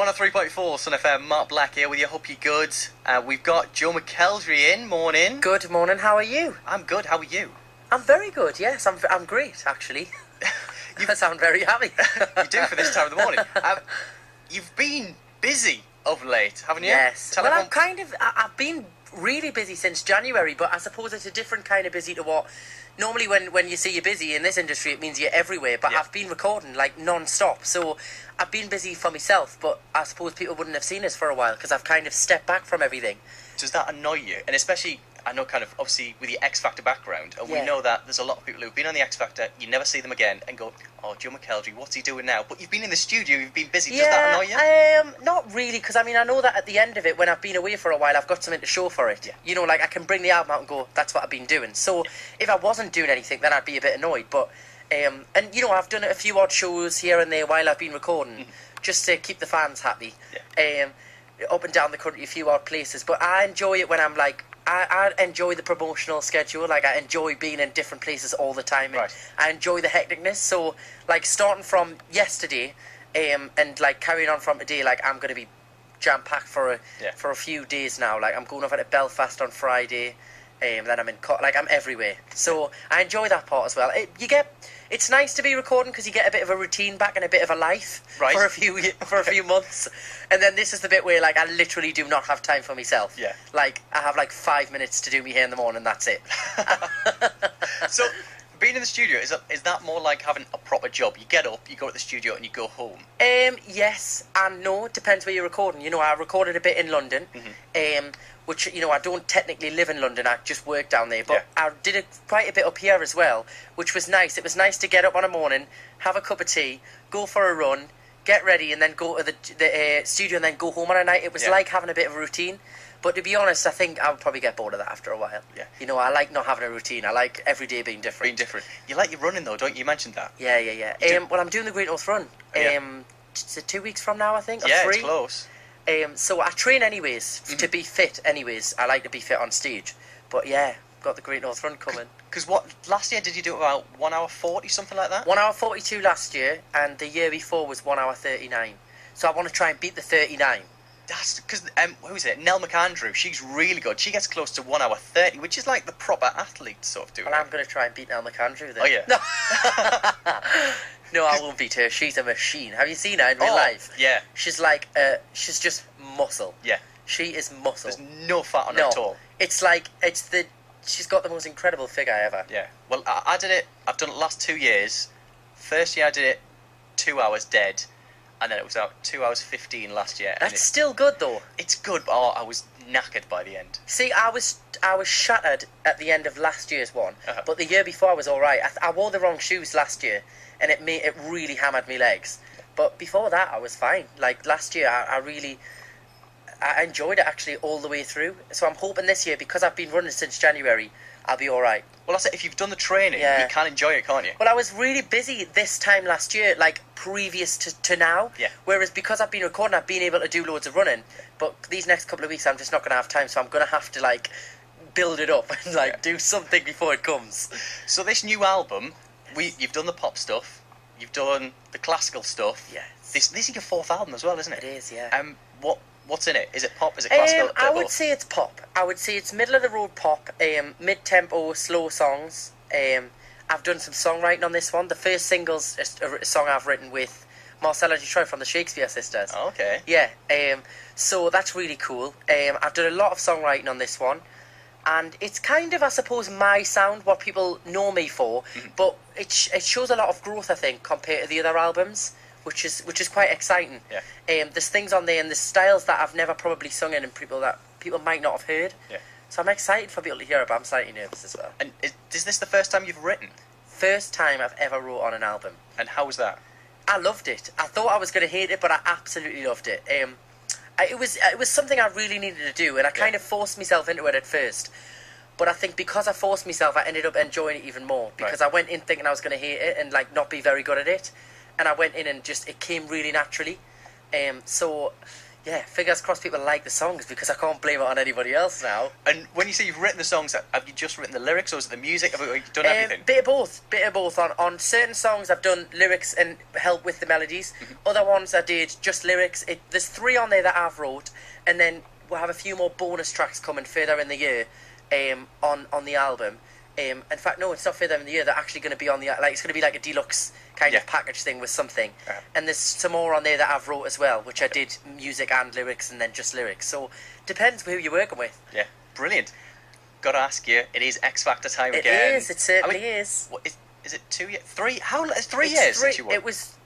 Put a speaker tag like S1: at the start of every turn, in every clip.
S1: 103.4 Sun FM, Mark Black here with you. Hope you're good. We've got Joe McElderry in. Morning.
S2: Good morning. How are you?
S1: I'm good. How are you?
S2: I'm very good. Yes, I'm great actually. You sound very happy.
S1: You do for this time of the morning. You've been busy of late, haven't you?
S2: Yes. I've been really busy since January, but I suppose it's a different kind of busy to what. Normally when you say you're busy in this industry, it means you're everywhere, but I've been recording like non-stop, so I've been busy for myself, but I suppose people wouldn't have seen us for a while because I've kind of stepped back from everything.
S1: Does that annoy you? And especially, I know kind of, obviously, with your X Factor background, and we know that there's a lot of people who've been on the X Factor, you never see them again, and go, oh, Joe McElderry, what's he doing now? But you've been in the studio, you've been busy, does that annoy you?
S2: Not really, because I mean, I know that at the end of it, when I've been away for a while, I've got something to show for it. Yeah. You know, like, I can bring the album out and go, that's what I've been doing. So, if I wasn't doing anything, then I'd be a bit annoyed, but, and, you know, I've done a few odd shows here and there while I've been recording, just to keep the fans happy. Yeah. Up and down the country, a few odd places, but I enjoy it when I'm like, I enjoy the promotional schedule, like I enjoy being in different places all the time, and I enjoy the hecticness, so like starting from yesterday, and like carrying on from today, like I'm going to be jam-packed for a few days now, like I'm going over to Belfast on Friday, then I'm I'm everywhere, so I enjoy that part as well. It's nice to be recording because you get a bit of a routine back and a bit of a life for a few months, and then this is the bit where like I literally do not have time for myself. Yeah, like I have like 5 minutes to do me hair in the morning. That's it.
S1: So, being in the studio is that more like having a proper job? You get up, you go to the studio, and you go home.
S2: Yes and no. It depends where you're recording. You know, I recorded a bit in London. Which, you know, I don't technically live in London, I just work down there, but I did quite a bit up here as well, which was nice. It was nice to get up on a morning, have a cup of tea, go for a run, get ready, and then go to the studio and then go home on a night. It was like having a bit of a routine, but to be honest, I think I would probably get bored of that after a while. Yeah. You know, I like not having a routine. I like every day being different.
S1: You like your running though, don't you? You mentioned that.
S2: Yeah. Well, I'm doing the Great North Run. It's 2 weeks from now, I think, or 3.
S1: It's close.
S2: So I train anyways, to be fit anyways. I like to be fit on stage. But yeah, got the Great North Run coming.
S1: Because last year did you do about 1 hour 40, something like that?
S2: 1 hour 42 last year, and the year before was 1 hour 39. So I want to try and beat the 39.
S1: That's because, who is it? Nell McAndrew, she's really good. She gets close to 1 hour 30, which is like the proper athlete sort of doing.
S2: Well, I'm going to try and beat Nell McAndrew then.
S1: Oh, yeah?
S2: No. No, I won't beat her. She's a machine. Have you seen her in real life?
S1: Yeah.
S2: She's like, she's just muscle.
S1: Yeah.
S2: She is muscle.
S1: There's no fat on her at all.
S2: It's like, she's got the most incredible figure ever.
S1: Yeah. Well, I did it, I've done it the last 2 years. First year I did it 2 hours dead, and then it was out 2 hours 15 last year.
S2: That's still good though.
S1: It's good, but I was knackered by the end.
S2: See, I was shattered at the end of last year's one, but the year before I was all right. I wore the wrong shoes last year, and it really hammered my legs. But before that, I was fine. Like last year, I enjoyed it actually all the way through. So I'm hoping this year, because I've been running since January, I'll be all right.
S1: Well, that's it. If you've done the training, you can enjoy it, can't you?
S2: Well, I was really busy this time last year, like previous to now. Yeah. Whereas because I've been recording, I've been able to do loads of running. But these next couple of weeks, I'm just not going to have time. So I'm going to have to like build it up and do something before it comes.
S1: So this new album, you've done the pop stuff. You've done the classical stuff. Yeah. This is your 4th album as well, isn't it?
S2: It is, yeah.
S1: What's in it? Is it pop? Is it classical?
S2: I would say it's pop. I would say it's middle of the road pop. Mid-tempo, slow songs. I've done some songwriting on this one. The first single's a song I've written with Marcella Detroit from the Shakespeare Sisters.
S1: Oh, okay.
S2: Yeah. So that's really cool. I've done a lot of songwriting on this one. And it's kind of, I suppose, my sound, what people know me for, but it shows a lot of growth, I think, compared to the other albums, which is quite exciting. Yeah. There's things on there and there's styles that I've never probably sung in and people might not have heard. Yeah. So I'm excited for people to hear it, but I'm slightly nervous as well. And
S1: is this the first time you've written?
S2: First time I've ever wrote on an album.
S1: And how was that?
S2: I loved it. I thought I was going to hate it, but I absolutely loved it. It was something I really needed to do, and I kind of forced myself into it at first. But I think because I forced myself, I ended up enjoying it even more. Because I went in thinking I was going to hate it and not be very good at it. And I went in and it came really naturally. So, yeah, fingers crossed people like the songs, because I can't blame it on anybody else now.
S1: And when you say you've written the songs, have you just written the lyrics, or is it the music? Have you done everything?
S2: Bit of both. On certain songs I've done lyrics and help with the melodies. Other ones I did just lyrics. There's 3 on there that I've wrote, and then we'll have a few more bonus tracks coming further in the year on the album. In fact, no, it's not further in the year. They're actually going to be on the, like, it's going to be like a deluxe kind of package thing with something. And there's some more on there that I've wrote as well, which I did music and lyrics, and then just lyrics. So depends who you're working with.
S1: Yeah, brilliant. Got to ask you, it is X Factor time
S2: It
S1: again.
S2: is. It certainly is.
S1: What, is it 2 years? 3? How? It's 3 years since you won.
S2: It was,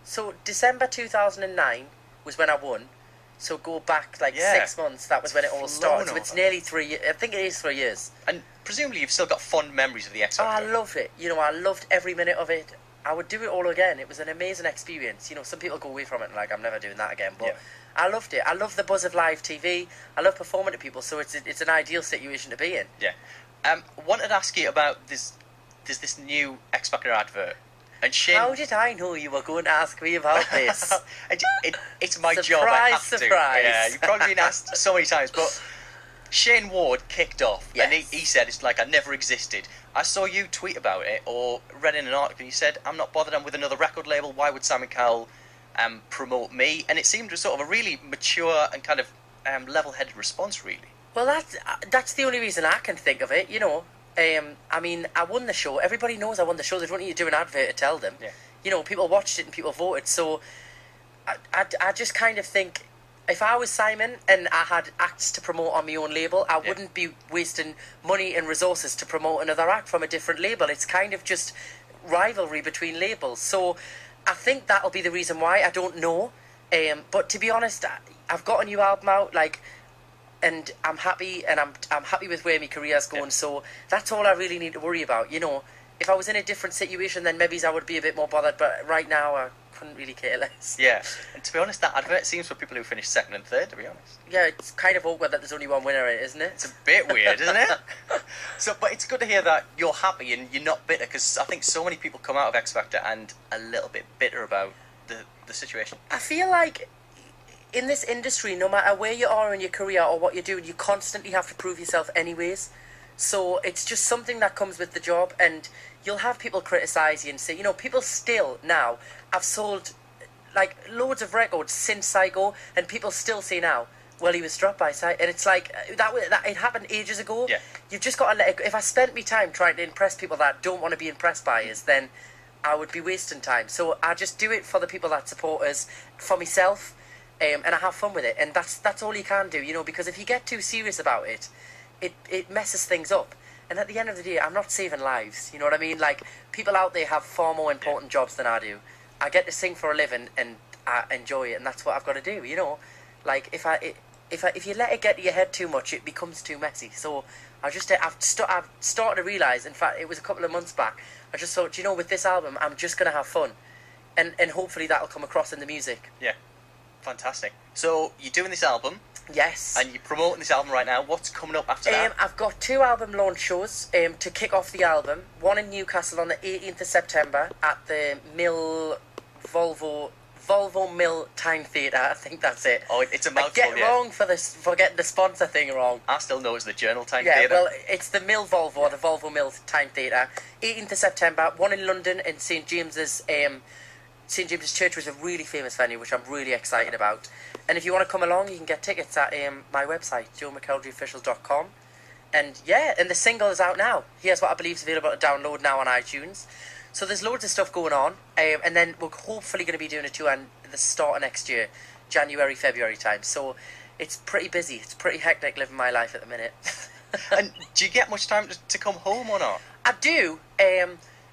S2: so December 2009 was when I won. So go back 6 months. That was when it all started. So it's nearly 3 years. I think it is 3 years. And
S1: presumably you've still got fond memories of the X Factor.
S2: Oh, I loved it. I loved every minute of it. I would do it all again. It was an amazing experience. Some people go away from it and I'm never doing that again. But I loved it. I love the buzz of live TV. I love performing to people. So it's an ideal situation to be in.
S1: Yeah. Wanted to ask you about this. There's this new X Factor advert. And Shane...
S2: How did I know you were going to ask me about this?
S1: It's my job. I have to.
S2: Surprise.
S1: Yeah, you've probably been asked so many times, but Shane Ward kicked off, and he said it's like I never existed. I saw you tweet about it or read in an article. You said, "I'm not bothered. I'm with another record label. Why would Sam and Cowell promote me?" And it seemed sort of a really mature and kind of level-headed response, really.
S2: Well, that's the only reason I can think of it. I mean, I won the show. Everybody knows I won the show. They don't need to do an advert to tell them. Yeah. People watched it and people voted. So I just kind of think, if I was Simon and I had acts to promote on my own label, I wouldn't be wasting money and resources to promote another act from a different label. It's kind of just rivalry between labels. So I think that'll be the reason why. I don't know. But to be honest, I've got a new album out, and I'm happy, and I'm happy with where my career's going. So that's all I really need to worry about. If I was in a different situation, then maybe I would be a bit more bothered. But right now, I couldn't really care less.
S1: Yeah, and to be honest, that advert seems for people who finish 2nd and 3rd. To be honest.
S2: Yeah, it's kind of awkward that there's only one winner, isn't it?
S1: It's a bit weird, isn't it? But it's good to hear that you're happy and you're not bitter, because I think so many people come out of X Factor and a little bit bitter about the situation.
S2: I feel like in this industry, no matter where you are in your career or what you're doing, you constantly have to prove yourself anyways. So it's just something that comes with the job, and you'll have people criticise you and say, people still now, I've sold loads of records since Psycho, and people still say now, well, he was dropped by Psycho, and it's like, that it happened ages ago.
S1: Yeah.
S2: You've just got to let it go. If I spent my time trying to impress people that don't want to be impressed by us, then I would be wasting time. So I just do it for the people that support us, for myself, and I have fun with it, and that's all you can do, because if you get too serious about it, it messes things up. And at the end of the day, I'm not saving lives, you know what I mean? People out there have far more important jobs than I do. I get to sing for a living, and I enjoy it, and that's what I've got to do, If you let it get to your head too much, it becomes too messy. So I've started to realise, in fact, it was a couple of months back, I just thought, with this album, I'm just going to have fun. And hopefully that'll come across in the music.
S1: Yeah. Fantastic. So you're doing this album.
S2: Yes.
S1: And you're promoting this album right now. What's coming up after that?
S2: I've got 2 album launch shows to kick off the album. One in Newcastle on the 18th of September at the Volvo Mill Time Theatre. I think that's it.
S1: Oh, it's a mouthful.
S2: I get wrong for getting the sponsor thing wrong.
S1: I still know it's the Journal Time Theatre.
S2: Yeah, well, it's the Mill Volvo, or the Volvo Mill Time Theatre. 18th of September. One in London in St James's. St James's Church was a really famous venue, which I'm really excited about. And if you want to come along, you can get tickets at my website, joemckelderofficial.com. And the single is out now. Here's what I believe is available to download now on iTunes. So there's loads of stuff going on. And then we're hopefully going to be doing a tour at the start of next year, January, February time. So it's pretty busy. It's pretty hectic living my life at the minute.
S1: And do you get much time to come home or not?
S2: I do.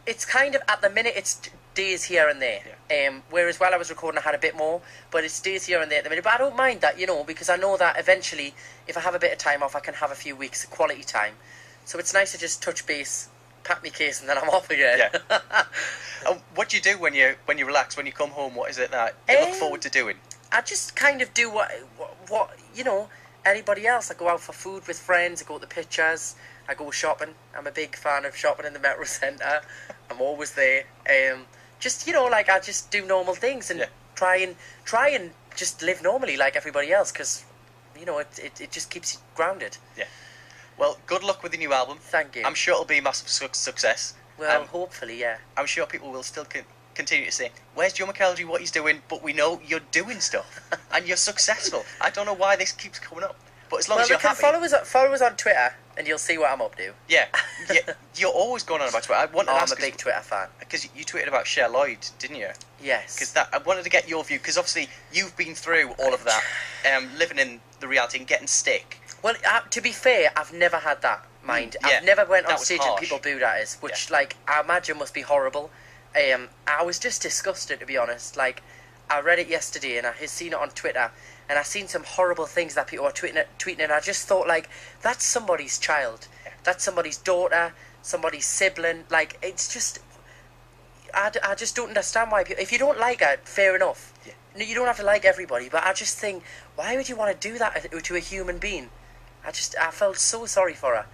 S2: It's kind of, at the minute, it's days here and there. Yeah. Whereas while I was recording, I had a bit more, but it's days here and there at the minute. But I don't mind that, because I know that eventually, if I have a bit of time off, I can have a few weeks of quality time. So it's nice to just touch base, pack my case, and then I'm off again.
S1: Yeah. What do you do when you relax, when you come home? What is it that you look forward to doing?
S2: I just kind of do what anybody else. I go out for food with friends, I go to the pictures, I go shopping. I'm a big fan of shopping in the Metro Centre. I'm always there. I just do normal things and try and just live normally like everybody else, because, you know, it just keeps you grounded.
S1: Yeah. Well, good luck with the new album.
S2: Thank you.
S1: I'm sure it'll be a massive success.
S2: Well, hopefully, yeah.
S1: I'm sure people will still continue to say, "Where's Joe McElderry? What he's doing?" But we know you're doing stuff, and you're successful. I don't know why this keeps coming up, but as long as you're happy.
S2: Follow us on Twitter, and you'll see what I'm up to.
S1: Yeah, you're always going on about Twitter.
S2: I'm a big Twitter fan.
S1: Because you tweeted about Cher Lloyd, didn't you?
S2: Yes.
S1: Because I wanted to get your view, because obviously you've been through all of that, living in the reality and getting stick.
S2: Well, to be fair, I've never had that mind.
S1: Yeah,
S2: I've never went on
S1: was
S2: stage
S1: harsh.
S2: and people booed at us, which, like, I imagine must be horrible. I was just disgusted, to be honest. Like, I read it yesterday and I had seen it on Twitter, and I seen some horrible things that people were tweeting, and I just thought, like, that's somebody's child.
S1: Yeah.
S2: That's somebody's daughter, somebody's sibling. Like, it's just... I just don't understand why people... If you don't like her, fair enough.
S1: Yeah.
S2: You don't have to like everybody, but I just think, why would you want to do that to a human being? I felt so sorry for her.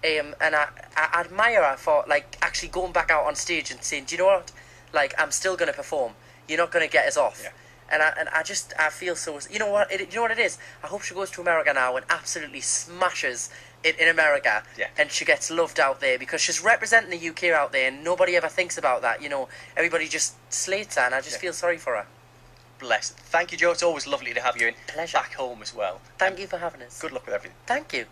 S2: And I admire her for, like, actually going back out on stage and saying, do you know what? Like, I'm still going to perform. You're not going to get us off.
S1: Yeah.
S2: And I feel so... You know what it is? I hope she goes to America now and absolutely smashes it in America.
S1: Yeah.
S2: And she gets loved out there, because she's representing the UK out there, and nobody ever thinks about that. You know, everybody just slates her, and I just feel sorry for her.
S1: Bless. Thank you, Joe. It's always lovely to have you in.
S2: Pleasure.
S1: Back home as well.
S2: Thank you for having us.
S1: Good luck with everything.
S2: Thank you.